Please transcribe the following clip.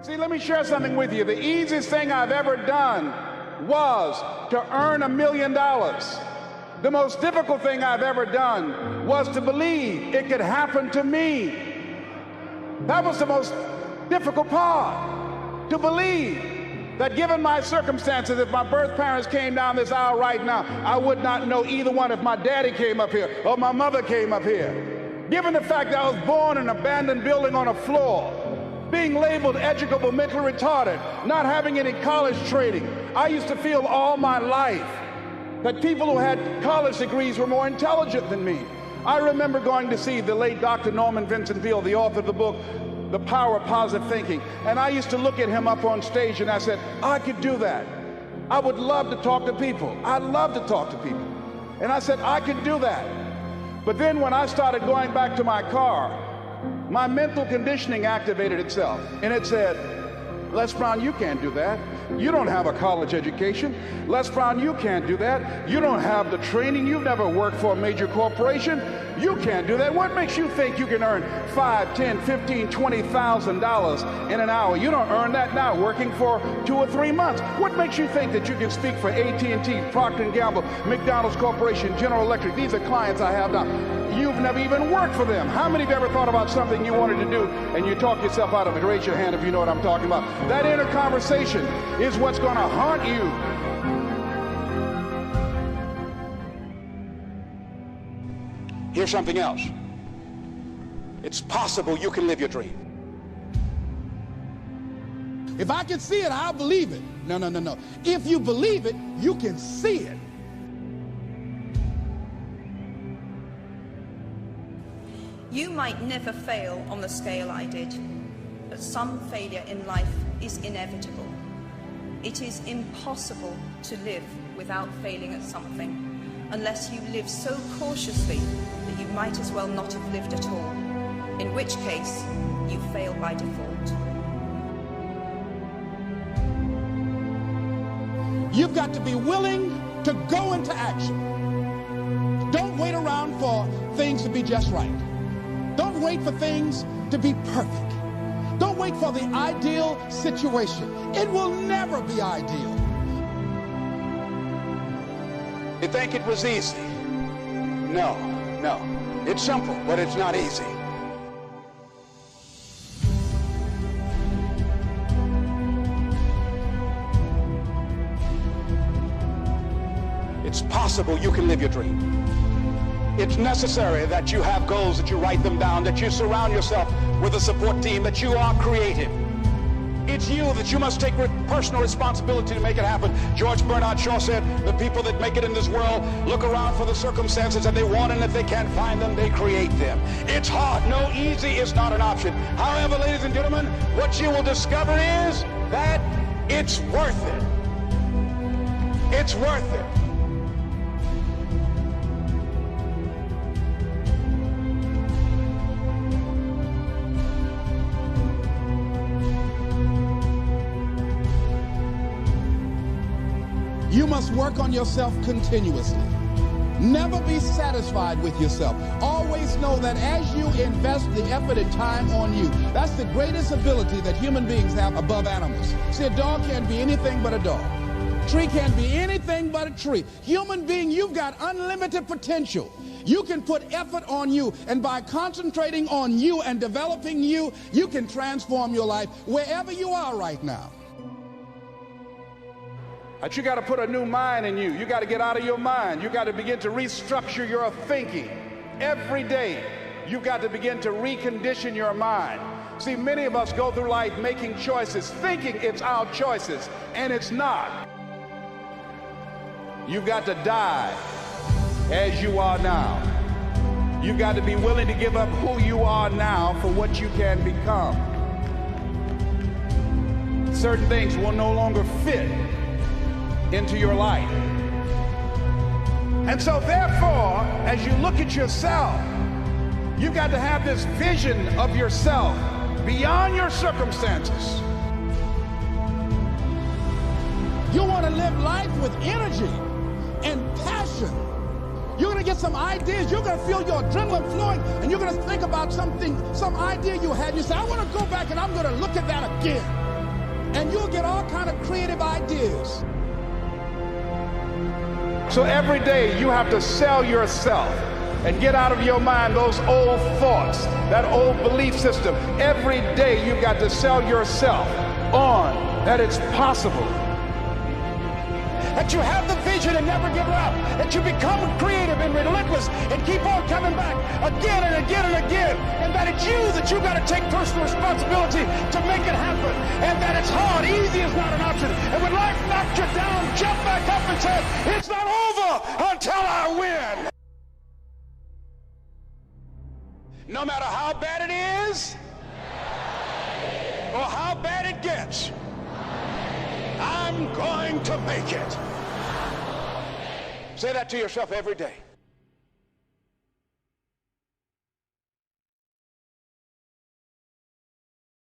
See, let me share something with you. The easiest thing I've ever done was to earn $1 million. The most difficult thing I've ever done was to believe it could happen to me. That was the most difficult part, to believe that given my circumstances, if my birth parents came down this aisle right now, I would not know either one if my daddy came up here or my mother came up here. Given the fact that I was born in an abandoned building on a floor, being labeled educable, mentally retarded, not having any college training, I used to feel all my life that people who had college degrees were more intelligent than me. I remember going to see the late Dr. Norman Vincent Peale, the author of the book, The Power of Positive Thinking. And I used to look at him up on stage and I said, I could do that. I would love to talk to people. I love to talk to people. And I said, I could do that. But then when I started going back to my car, my mental conditioning activated itself. And it said, Les Brown, you can't do that. You don't have a college education. Les Brown, you can't do that. You don't have the training. You've never worked for a major corporation. You can't do that. What makes you think you can earn $5, $10, $15, $20,000 in an hour? You don't earn that now working for 2 or 3 months. What makes you think that you can speak for AT&T, Procter & Gamble, McDonald's Corporation, General Electric? These are clients I have now. You've never even worked for them. How many of you ever thought about something you wanted to do and you talk yourself out of it? Raise your hand if you know what I'm talking about. That inner conversation is what's going to haunt you. Here's something else. It's possible you can live your dream. If I can see it, I'll believe it. No. If you believe it, you can see it. You might never fail on the scale I did, but some failure in life is inevitable. It is impossible to live without failing at something, unless you live so cautiously that you might as well not have lived at all, in which case you fail by default. You've got to be willing to go into action. Don't wait around for things to be just right. Don't wait for things to be perfect. Don't wait for the ideal situation. It will never be ideal. You think it was easy? No. It's simple, but it's not easy. It's possible you can live your dream. It's necessary that you have goals, that you write them down, that you surround yourself with a support team, that you are creative. It's you that you must take personal responsibility to make it happen. George Bernard Shaw said, the people that make it in this world look around for the circumstances that they want, and if they can't find them, they create them. It's hard. No, easy is not an option. However, ladies and gentlemen, what you will discover is that it's worth it. It's worth it. You must work on yourself continuously. Never be satisfied with yourself. Always know that as you invest the effort and time on you, that's the greatest ability that human beings have above animals. See, a dog can't be anything but a dog. A tree can't be anything but a tree. Human being, you've got unlimited potential. You can put effort on you, and by concentrating on you and developing you, you can transform your life wherever you are right now. But you got to put a new mind in you. You got to get out of your mind. You got to begin to restructure your thinking. Every day, you've got to begin to recondition your mind. See, many of us go through life making choices, thinking it's our choices, and it's not. You've got to die as you are now. You've got to be willing to give up who you are now for what you can become. Certain things will no longer fit into your life. And so therefore, as you look at yourself, you've got to have this vision of yourself beyond your circumstances. You want to live life with energy and passion. You're going to get some ideas. You're going to feel your adrenaline flowing, and you're going to think about something, some idea you had. You say, I want to go back and I'm going to look at that again. and you'll get all kind of creative ideas. So every day you have to sell yourself and get out of your mind those old thoughts, that old belief system. Every day you've got to sell yourself on that it's possible. That you have the vision and never give up. That you become creative and relentless and keep on coming back again and again and again. And that it's you that you got to take personal responsibility to make it happen. And that it's hard. Easy is not an option. And when life knocks you down, jump back up and say, it's not over until I win. No matter how bad it is or how bad it gets, I'm going to make it. Say that to yourself every day.